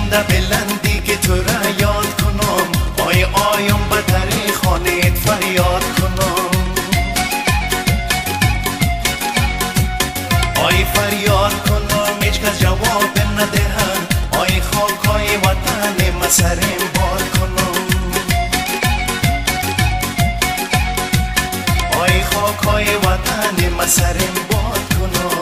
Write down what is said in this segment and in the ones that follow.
شینم در بلندی که تو را یاد کنم، آی آیم به در خانه‌ات فریاد کنم، آی فریاد کنم هیچ کس جواب ندهد، آی خاکای وطن ما سرم باد کنم، آی خاکای وطن ما سرم باد کنم.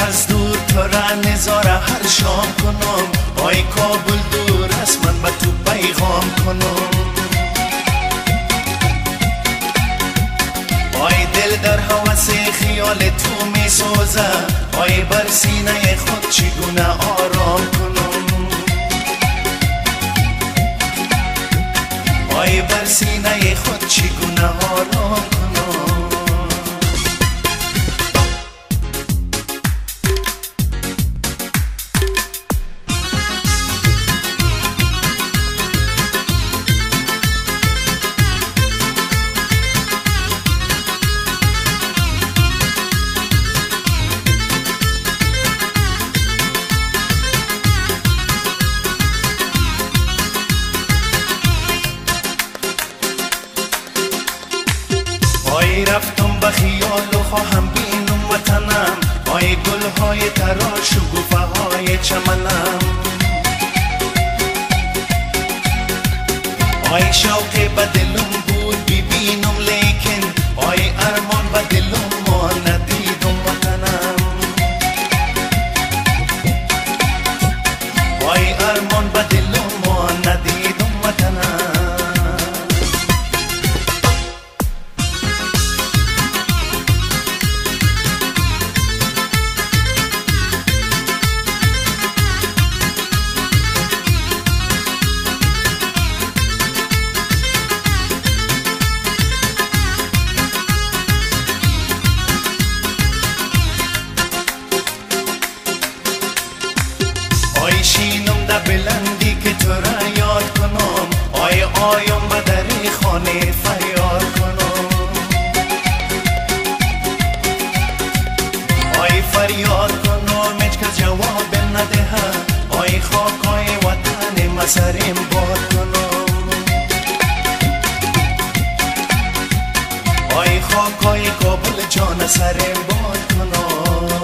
از دور تو را نظاره هر شام کنم، آی کابل دور است من به تو پیغام کنم، آی دل در هوس خیال تو می سوزه، آی بر سینه خود چگونه آرام کنم، آی بر سینه خود چگونه آرام کنم. آی رفتم به خیال و خواهم بینم وطنم، آی گلهای تراش و گوفه های چمنم، آی شوق به دلم بود ببینم لیکن، آی ارمان به دلم ما ندیدم وطنم، آی ارمان به دلم ما ندیدم وطنم. آی شینم در بلندی که تو را یاد کنم، آی آیم به در خانه فریاد کنم، آی فریاد کنم هیچ کس جواب ندهد، آی خاکای وطن ما سرم باد کنم، آی خاکای کابل جان سرم باد کنم.